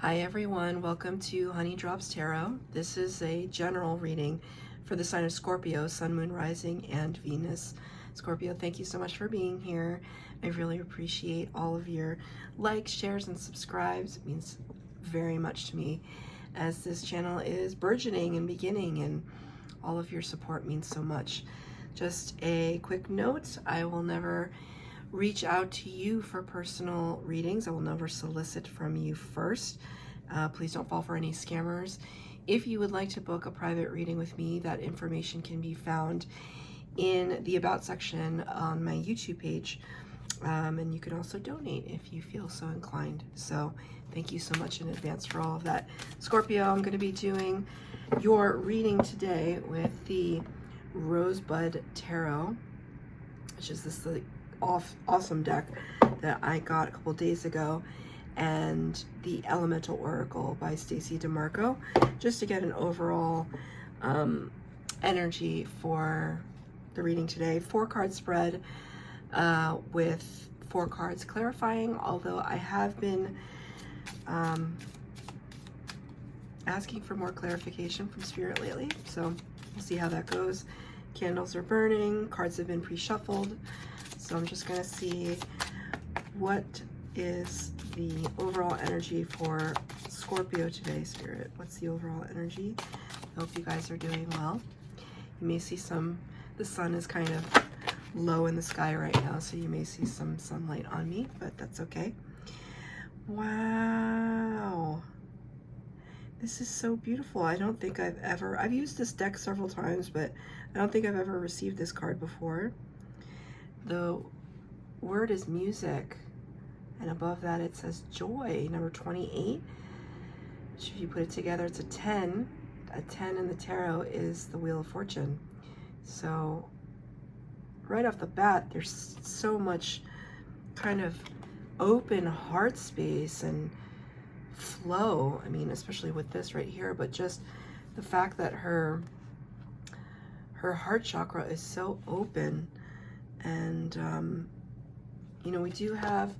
Hi everyone, welcome to Honey Drops Tarot. This is a general reading for the sign of Scorpio, Sun, Moon, Rising, and Venus. Scorpio, thank you so much for being here. I really appreciate all of your likes, shares, and subscribes. It means very much to me as this channel is burgeoning and beginning, and all of your support means so much. Just a quick note, I will never reach out to you for personal readings. I will never solicit from you first. Please don't fall for any scammers. If you would like to book a private reading with me, that information can be found in the About section on my YouTube page. And you can also donate if you feel so inclined. So thank you so much in advance for all of that. Scorpio, I'm going to be doing your reading today with the Rosebud Tarot, which is this awesome deck that I got a couple days ago, and the Elemental Oracle by Stacey DeMarco, just to get an overall energy for the reading today. 4-card spread with 4 cards clarifying, although I have been asking for more clarification from Spirit lately, so we'll see how that goes. Candles are burning, cards have been pre-shuffled. So I'm just going to see what is the overall energy for Scorpio today, Spirit. What's the overall energy? I hope you guys are doing well. You may see the sun is kind of low in the sky right now, so you may see some sunlight on me, but that's okay. Wow. This is so beautiful. I don't think I've used this deck several times, but I don't think I've ever received this card before. The word is music, and above that it says joy, number 28, which if you put it together, it's a 10. A 10 in the tarot is the Wheel of Fortune. So right off the bat, there's so much kind of open heart space and flow. I mean, especially with this right here, but just the fact that her heart chakra is so open. And you know, we do have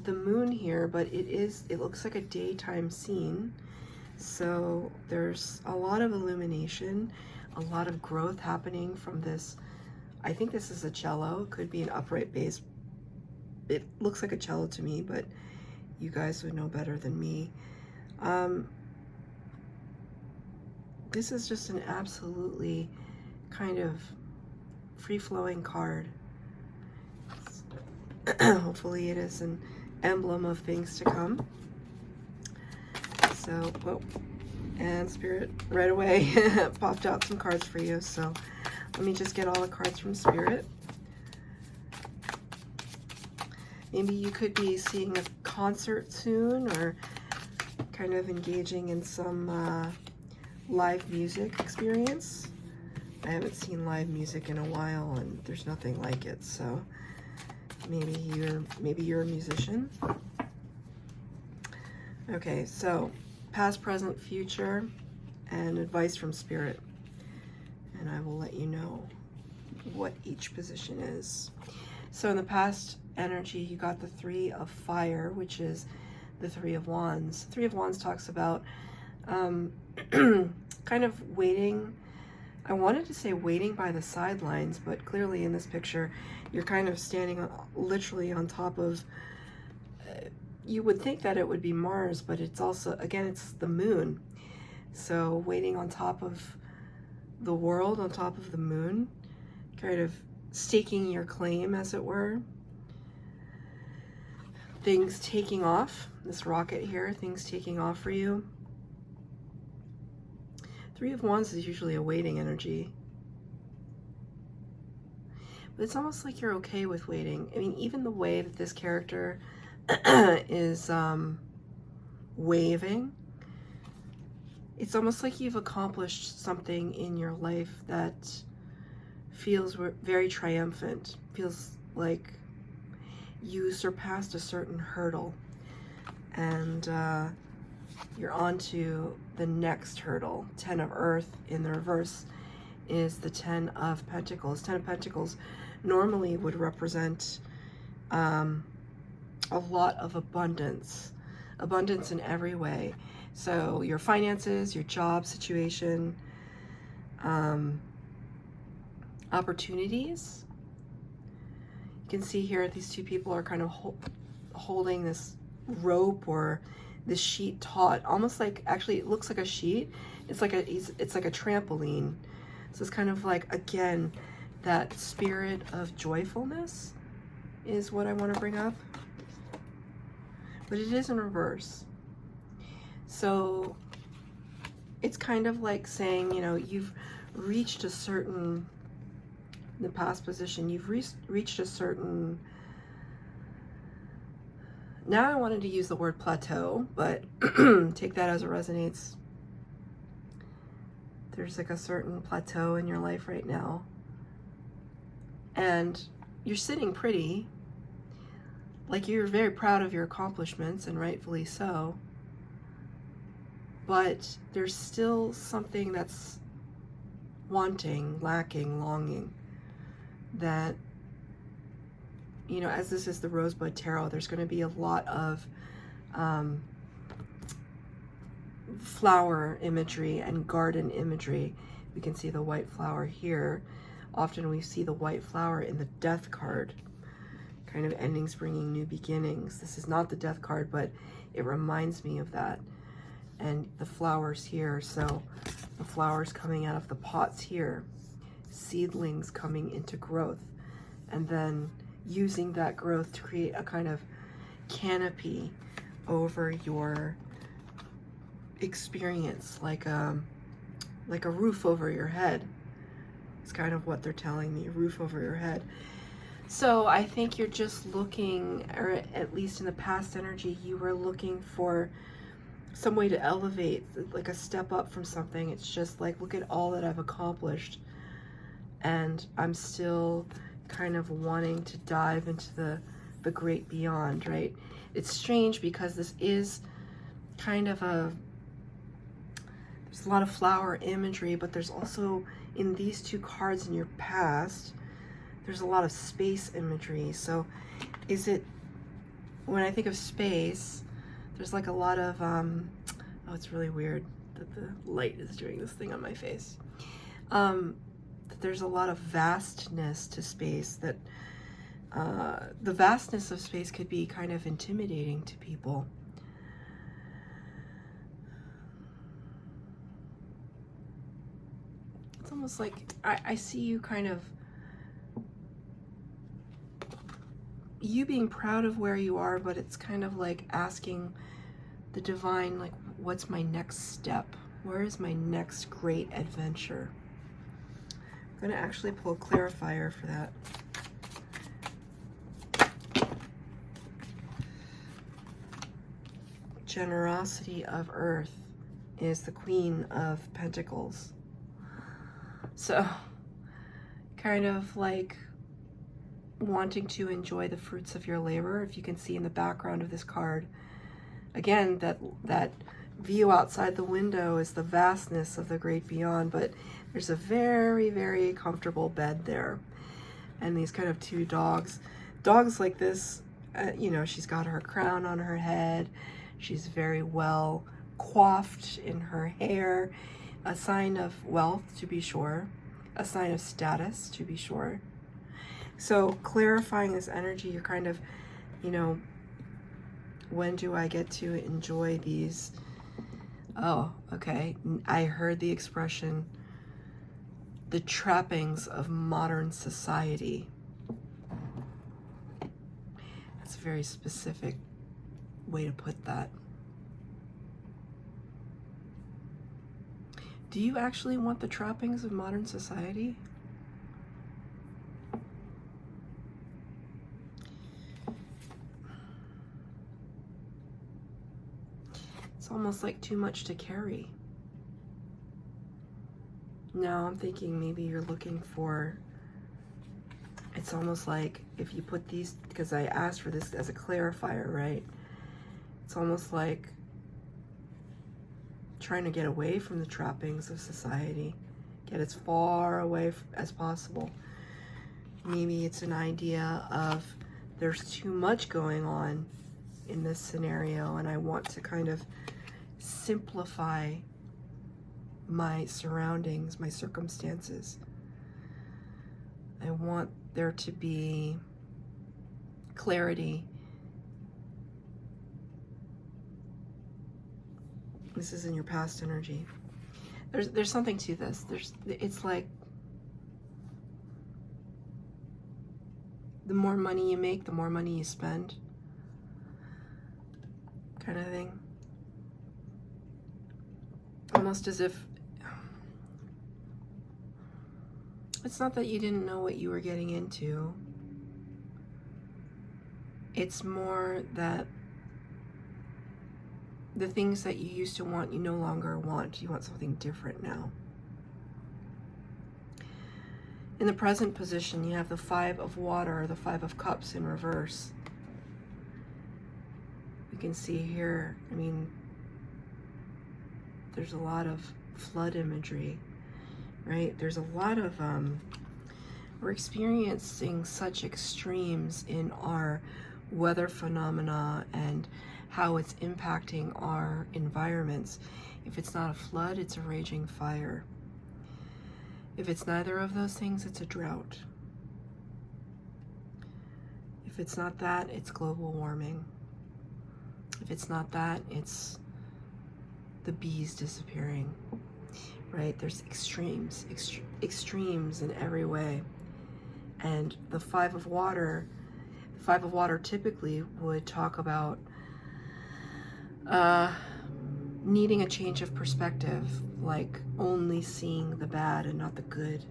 the moon here, but it looks like a daytime scene, so there's a lot of illumination, a lot of growth happening from this. I think this is a cello. It could be an upright bass. It looks like a cello to me, but you guys would know better than me. This is just an absolutely kind of free-flowing card. Hopefully it is an emblem of things to come. So, whoa, and Spirit right away popped out some cards for you. So let me just get all the cards from Spirit. Maybe you could be seeing a concert soon, or kind of engaging in some live music experience. I haven't seen live music in a while, and there's nothing like it, so maybe you're a musician. Okay, so past, present, future, and advice from Spirit. And I will let you know what each position is. So in the past energy, you got the 3 of Fire, which is the 3 of Wands. 3 of Wands talks about kind of waiting. I wanted to say waiting by the sidelines, but clearly in this picture, you're kind of standing literally on top of, you would think that it would be Mars, but it's also, again, it's the moon. So waiting on top of the world, on top of the moon, kind of staking your claim, as it were. Things taking off, this rocket here, things taking off for you. 3 of Wands is usually a waiting energy. But it's almost like you're okay with waiting. I mean, even the way that this character is waving, it's almost like you've accomplished something in your life that feels very triumphant. Feels like you surpassed a certain hurdle, and you're on to the next hurdle. 10 of Earth in the reverse is the 10 of Pentacles. 10 of Pentacles normally would represent a lot of abundance, abundance in every way. So your finances, your job situation, opportunities. You can see here these two people are kind of holding this rope or this sheet taut, almost like, actually it looks like a sheet. It's like a trampoline. So it's kind of like, again, that spirit of joyfulness is what I want to bring up. But it is in reverse. So it's kind of like saying, you know, you've reached a certain, in the past position, you've reached a certain, now I wanted to use the word plateau, but take that as it resonates. There's like a certain plateau in your life right now. And you're sitting pretty, like you're very proud of your accomplishments, and rightfully so. But there's still something that's wanting, lacking, longing. That, you know, as this is the Rosebud Tarot, there's going to be a lot of flower imagery and garden imagery. We can see the white flower here. Often we see the white flower in the Death card, kind of endings bringing new beginnings. This is not the Death card, but it reminds me of that. And the flowers here, so the flowers coming out of the pots here, seedlings coming into growth, and then using that growth to create a kind of canopy over your experience, like a roof over your head. It's kind of what they're telling me, a roof over your head. So I think you're just looking, or at least in the past energy, you were looking for some way to elevate, like a step up from something. It's just like, look at all that I've accomplished, and I'm still kind of wanting to dive into the great beyond, right? It's strange because this is kind of there's a lot of flower imagery, but there's also, in these two cards in your past, there's a lot of space imagery. So is it, when I think of space, there's like a lot of, oh, it's really weird that the light is doing this thing on my face. That there's a lot of vastness to space, that the vastness of space could be kind of intimidating to people. It's almost like I see you kind of, you being proud of where you are, but it's kind of like asking the divine, like, what's my next step? Where is my next great adventure? I'm going to actually pull a clarifier for that. Generosity of Earth is the Queen of Pentacles. So, kind of like wanting to enjoy the fruits of your labor. If you can see in the background of this card, again, that view outside the window is the vastness of the great beyond, but there's a very, very comfortable bed there. And these kind of two dogs like this, you know, she's got her crown on her head. She's very well coiffed in her hair, a sign of wealth, to be sure, a sign of status, to be sure. So clarifying this energy, you're kind of, you know, when do I get to enjoy these? Oh, okay. I heard the expression, the trappings of modern society. That's a very specific way to put that. Do you actually want the trappings of modern society? It's almost like too much to carry. Now I'm thinking maybe you're looking for, it's almost like if you put these, because I asked for this as a clarifier, right? It's almost like trying to get away from the trappings of society, get as far away as possible. Maybe it's an idea of there's too much going on in this scenario, and I want to kind of simplify my surroundings, my circumstances. I want there to be clarity. This is in your past energy. There's something to this. It's like the more money you make, the more money you spend, kind of thing. Almost as if it's not that you didn't know what you were getting into. It's more that the things that you used to want, you no longer want. You want something different now. In the present position, you have the 5 of water, the 5 of cups in reverse. You can see here, I mean, there's a lot of flood imagery, right? There's a lot of, we're experiencing such extremes in our weather phenomena and how it's impacting our environments. If it's not a flood, it's a raging fire. If it's neither of those things, it's a drought. If it's not that, it's global warming. If it's not that, it's the bees disappearing, right? There's extremes in every way. And the 5 of water typically would talk about needing a change of perspective, like only seeing the bad and not the good.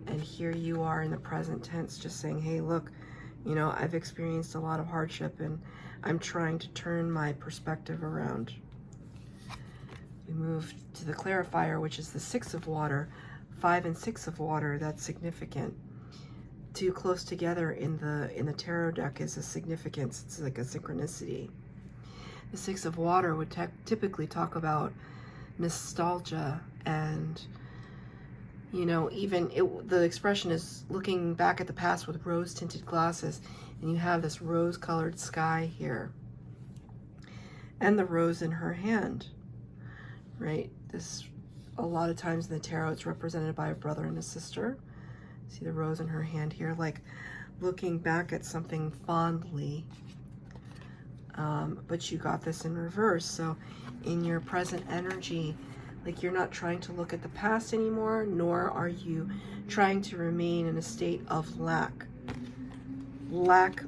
And here you are in the present tense just saying, hey, look, you know, I've experienced a lot of hardship and I'm trying to turn my perspective around. We move to the clarifier, which is the 6 of water. 5 and 6 of water, that's significant. Too close together in the tarot deck is a significance. It's like a synchronicity. The 6 of water would typically talk about nostalgia and, you know, even the expression is looking back at the past with rose-tinted glasses, and you have this rose-colored sky here and the rose in her hand, right? This, a lot of times in the tarot, it's represented by a brother and a sister. See the rose in her hand here, like looking back at something fondly. But you got this in reverse. So in your present energy, like you're not trying to look at the past anymore, nor are you trying to remain in a state of lack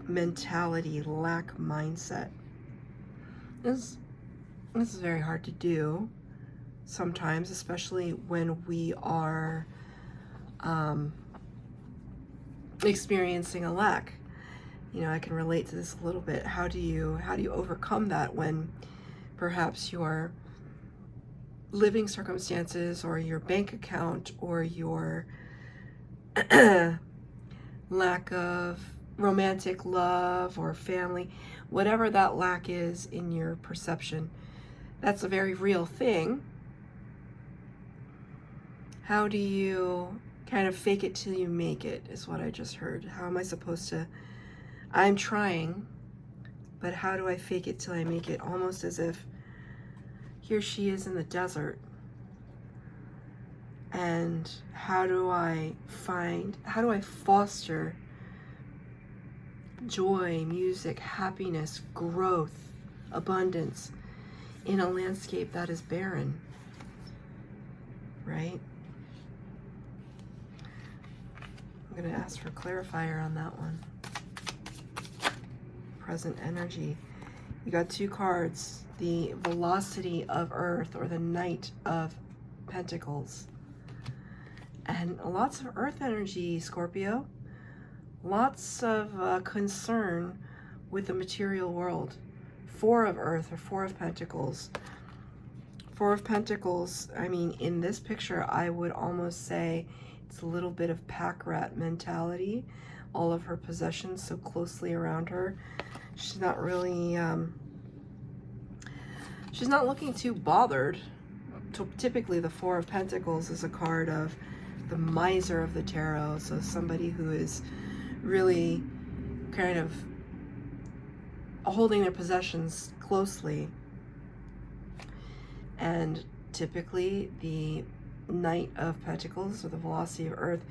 mentality, lack mindset. This is very hard to do sometimes, especially when we are experiencing a lack. You know, I can relate to this a little bit. How do you overcome that when perhaps your living circumstances or your bank account or your lack of romantic love or family, whatever that lack is in your perception, that's a very real thing. How do you kind of fake it till you make it, is what I just heard. How am I supposed to, I'm trying, but how do I fake it till I make it? Almost as if here she is in the desert, and how do I foster joy, music, happiness, growth, abundance in a landscape that is barren, right? I'm going to ask for clarifier on that one. Present energy. You got 2 cards. The velocity of Earth, or the Knight of Pentacles. And lots of Earth energy, Scorpio. Lots of concern with the material world. 4 of Earth, or 4 of Pentacles. 4 of Pentacles, I mean, in this picture, I would almost say it's a little bit of pack rat mentality. All of her possessions so closely around her. She's not really, she's not looking too bothered. Typically, the 4 of Pentacles is a card of the miser of the tarot. So somebody who is really kind of holding their possessions closely. And typically the Knight of Pentacles, or the velocity of Earth,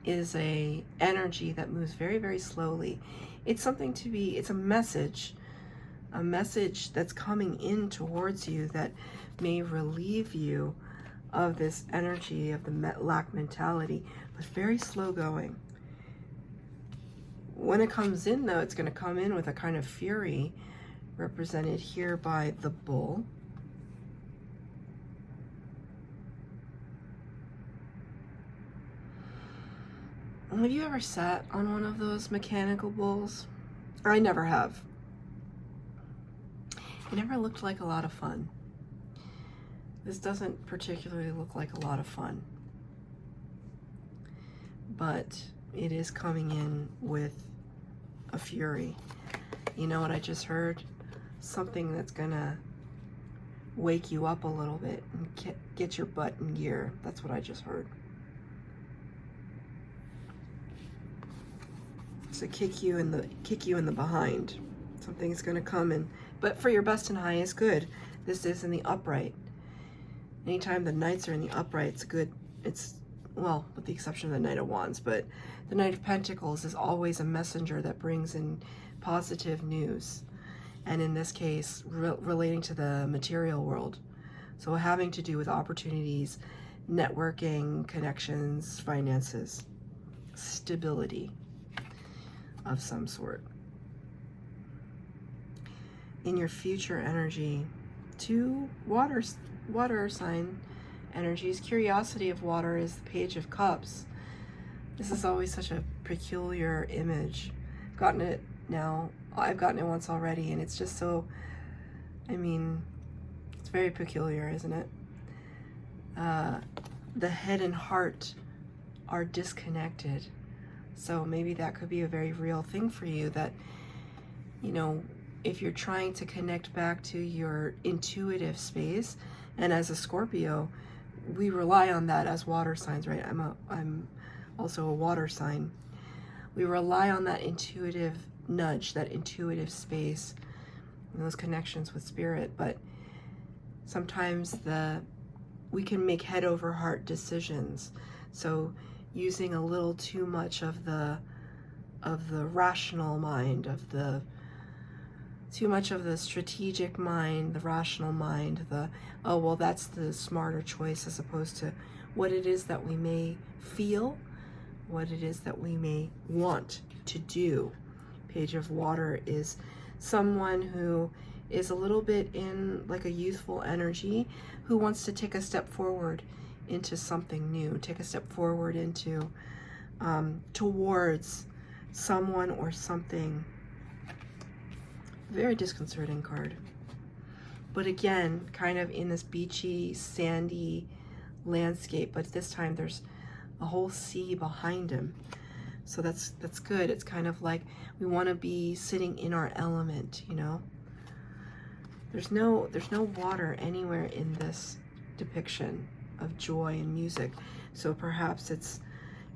is a energy that moves very, very slowly. It's something to be, it's a message that's coming in towards you that may relieve you of this energy of the lack mentality, but very slow going. When it comes in, though, it's going to come in with a kind of fury, represented here by the bull. Have you ever sat on one of those mechanical bulls? I never have. It never looked like a lot of fun. This doesn't particularly look like a lot of fun. But it is coming in with a fury. You know what I just heard? Something that's gonna wake you up a little bit and get your butt in gear. That's what I just heard. So kick you in the behind. Something's gonna come in, but for your best and highest good. This is in the upright. Anytime the Knights are in the upright, it's good. It's, well, with the exception of the Knight of Wands, but the Knight of Pentacles is always a messenger that brings in positive news. And in this case, relating to the material world. So having to do with opportunities, networking, connections, finances, stability of some sort. In your future energy, 2 water sign energies. Curiosity of water is the Page of Cups. This is always such a peculiar image. I've gotten it now. I've gotten it once already, and it's just so, I mean, it's very peculiar, isn't it? The head and heart are disconnected. So maybe that could be a very real thing for you, that, you know, if you're trying to connect back to your intuitive space, and as a Scorpio, we rely on that as water signs, right? I'm also a water sign. We rely on that intuitive nudge, that intuitive space, and those connections with spirit, but sometimes we can make head over heart decisions. So using a little too much of the rational mind, too much of the strategic mind, the rational mind, oh, well, that's the smarter choice, as opposed to what it is that we may feel, what it is that we may want to do. Page of Water is someone who is a little bit in like a youthful energy, who wants to take a step forward into something new, take a step forward into towards someone or something. Very disconcerting card. But again, kind of in this beachy, sandy landscape, but this time there's a whole sea behind him. So that's good. It's kind of like we want to be sitting in our element, you know? There's no water anywhere in this depiction of joy and music. So perhaps it's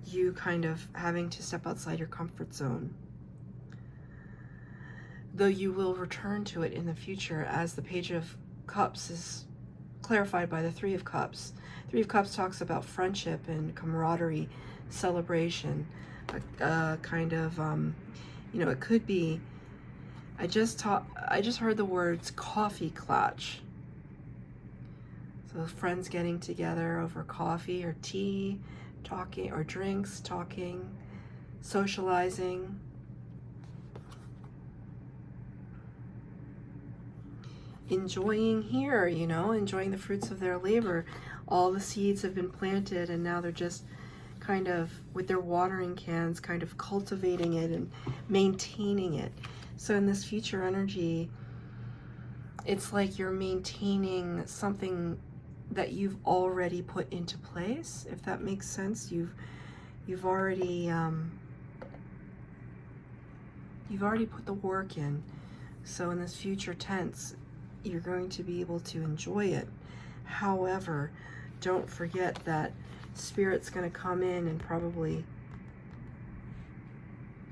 you kind of having to step outside your comfort zone. Though you will return to it in the future, as the Page of Cups is clarified by the Three of Cups. Three of Cups talks about friendship and camaraderie, celebration, kind of, you know, it could be, I just heard the words coffee clutch. So friends getting together over coffee or tea, talking, or drinks, talking, socializing. Enjoying here, you know, enjoying the fruits of their labor. All the seeds have been planted, and now they're just kind of, with their watering cans, kind of cultivating it and maintaining it. So in this future energy, it's like you're maintaining something that you've already put into place, if that makes sense. You've already put the work in. So in this future tense, you're going to be able to enjoy it. However, don't forget that Spirit's going to come in and probably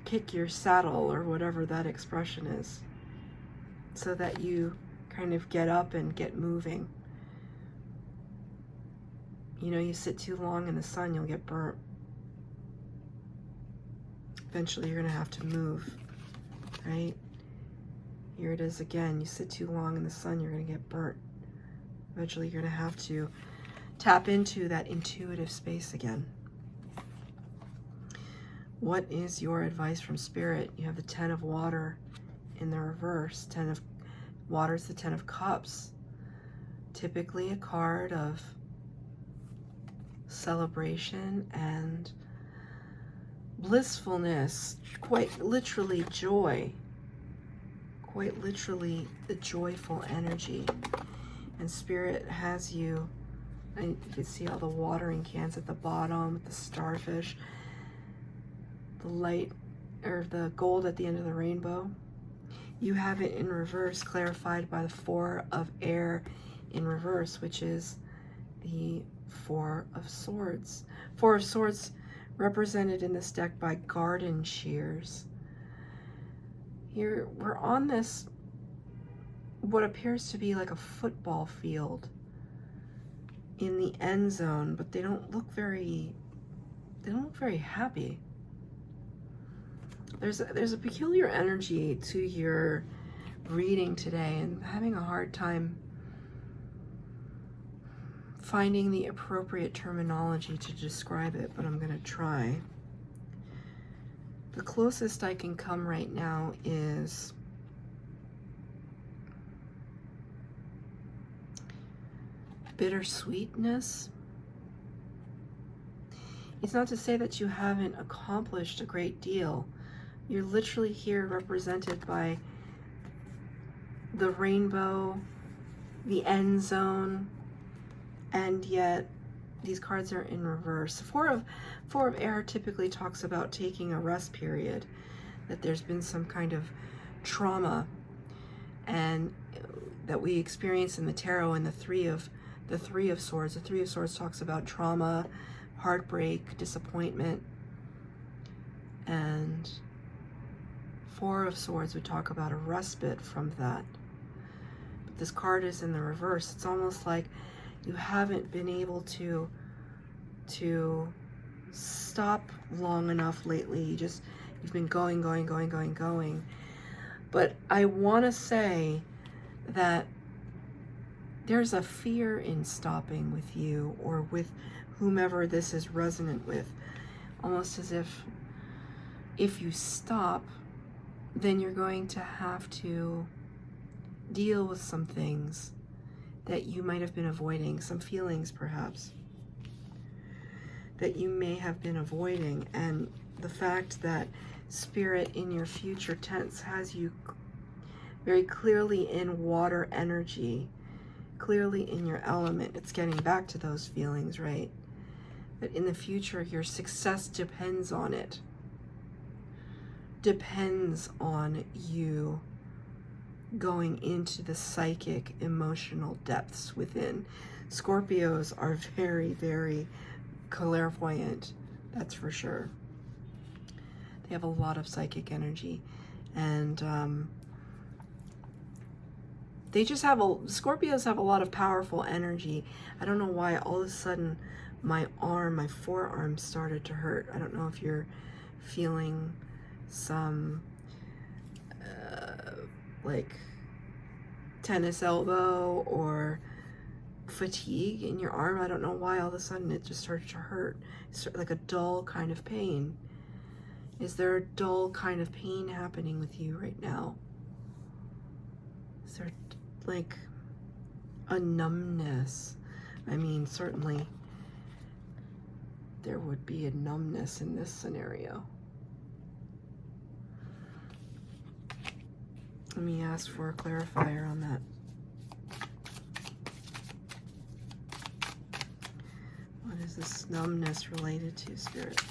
kick your saddle, or whatever that expression is. so that you kind of get up and get moving. You know, you sit too long in the sun, you'll get burnt. Eventually you're going to have to move, right? Here it is again. You sit too long in the sun, you're going to get burnt. Eventually you're going to have to tap into that intuitive space again. What is your advice from Spirit? You have the 10 of water in the reverse. 10 of water is the 10 of cups. Typically a card of celebration and blissfulness, quite literally joy, quite literally the joyful energy. And Spirit has you, and you can see all the watering cans at the bottom, the starfish, the light, or the gold at the end of the rainbow. You have it in reverse, clarified by the 4 of air in reverse, which is the 4 of swords. 4 of swords represented in this deck by garden shears. Here we're on this, what appears to be like a football field in the end zone, but they don't look very happy. There's a peculiar energy to your reading today, and I'm having a hard time finding the appropriate terminology to describe it, but I'm going to try. The closest I can come right now is bittersweetness. It's not to say that you haven't accomplished a great deal. You're literally here represented by the rainbow, the end zone, and yet these cards are in reverse. Four of air typically talks about taking a rest period, that there's been some kind of trauma and that we experience in the tarot. And the three of swords. The 3 of swords talks about trauma, heartbreak, disappointment, and 4 of swords would talk about a respite from that. But this card is in the reverse. It's almost like you haven't been able to stop long enough lately. You've been going. But I want to say that there's a fear in stopping with you or with whomever this is resonant with. Almost as if you stop, then you're going to have to deal with some things that you might have been avoiding, some feelings perhaps that you may have been avoiding. And the fact that Spirit in your future tense has you very clearly in water energy, clearly in your element, it's getting back to those feelings, right? That in the future your success depends on it. Depends on you going into the psychic, emotional depths within. Scorpios are very, very clairvoyant, that's for sure. They have a lot of psychic energy, and Scorpios have a lot of powerful energy. I don't know why all of a sudden my forearm started to hurt. I don't know if you're feeling some like tennis elbow or fatigue in your arm. I don't know why all of a sudden it just started to hurt. It's like a dull kind of pain. Is there a dull kind of pain happening with you right now? Is there like a numbness? I mean, certainly there would be a numbness in this scenario. Let me ask for a clarifier on that. What is this numbness related to, Spirit?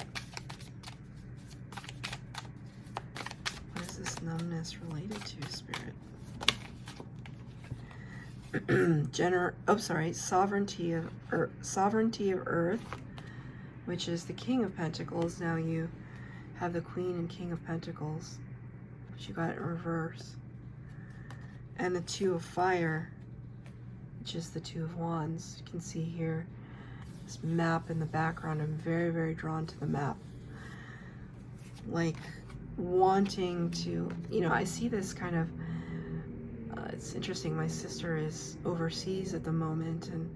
What is this numbness related to, Spirit? Sovereignty of Earth, which is the King of Pentacles. Now you have the Queen and King of Pentacles, but you got it in reverse. and the Two of Fire, which is the Two of Wands. You can see here this map in the background. I'm very, very drawn to the map. Like wanting to, you know, I see this kind of, it's interesting. My sister is overseas at the moment, and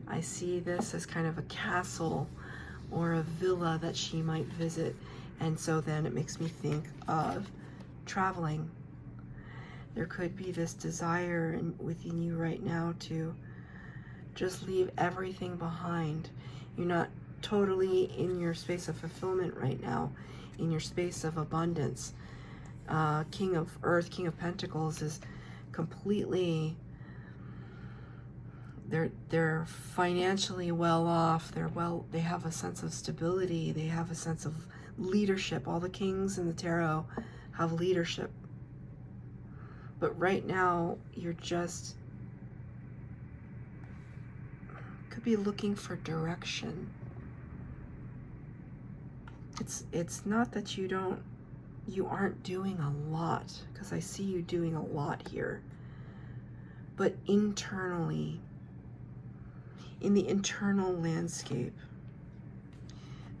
I see this as kind of a castle or a villa that she might visit. And so then it makes me think of traveling. There could be this desire within you right now to just leave everything behind. You're not totally in your space of fulfillment right now, in your space of abundance. King of Earth, King of Pentacles is completely, they're financially well off. They have a sense of stability. They have a sense of leadership. All the kings in the tarot have leadership. But right now, you're just, could be looking for direction. It's not that you aren't doing a lot, because I see you doing a lot here. But internally, in the internal landscape,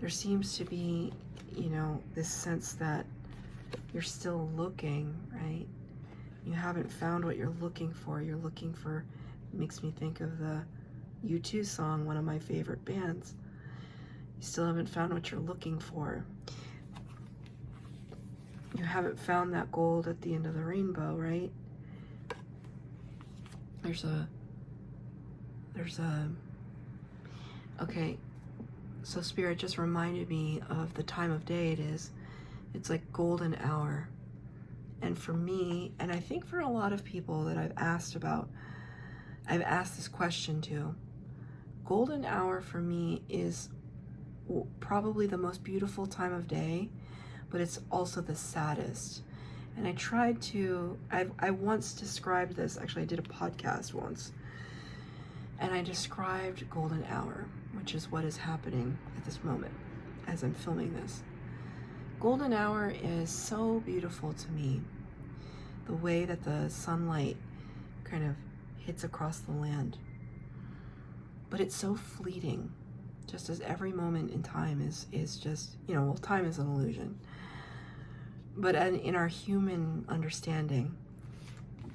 there seems to be, you know, this sense that you're still looking, right? You haven't found what you're looking for. You're looking for, makes me think of the U2 song, one of my favorite bands. You still haven't found what you're looking for. You haven't found that gold at the end of the rainbow, right? Okay, so Spirit just reminded me of the time of day it is. It's like golden hour. And for me, and I think for a lot of people that I've asked this question to, golden hour for me is probably the most beautiful time of day, but it's also the saddest. And I once described this, actually I did a podcast once, and I described golden hour, which is what is happening at this moment as I'm filming this. Golden hour is so beautiful to me. The way that the sunlight kind of hits across the land. But it's so fleeting, just as every moment in time is just, you know, well, time is an illusion. But in our human understanding,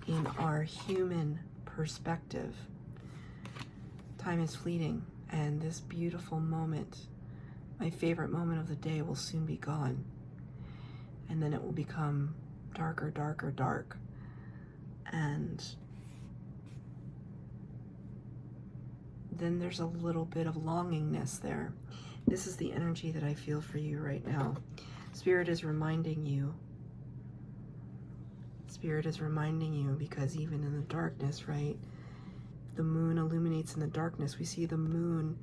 in our human perspective, time is fleeting, and this beautiful moment, my favorite moment of the day, will soon be gone. And then it will become darker, darker, dark. And then there's a little bit of longingness there. This is the energy that I feel for you right now. Spirit is reminding you. Spirit is reminding you, because even in the darkness, right? The moon illuminates in the darkness. We see the moon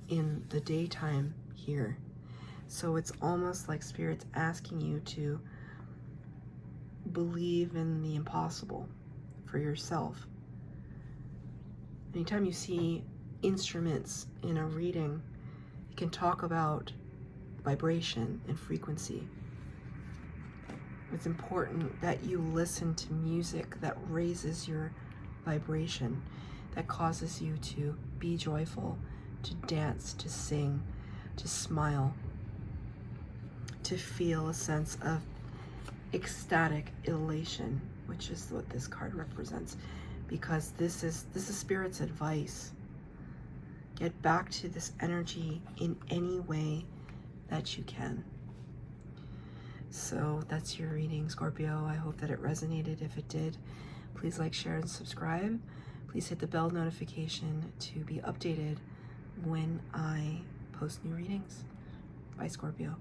in the daytime here. So it's almost like Spirit's asking you to believe in the impossible for yourself. Anytime you see instruments in a reading, it can talk about vibration and frequency. It's important that you listen to music that raises your vibration, that causes you to be joyful, to dance, to sing, to smile, to feel a sense of ecstatic elation, which is what this card represents, because this is Spirit's advice. Get back to this energy in any way that you can. So that's your reading, Scorpio. I hope that it resonated. If it did, please like, share, and subscribe. Please hit the bell notification to be updated when I post new readings. Bye, Scorpio.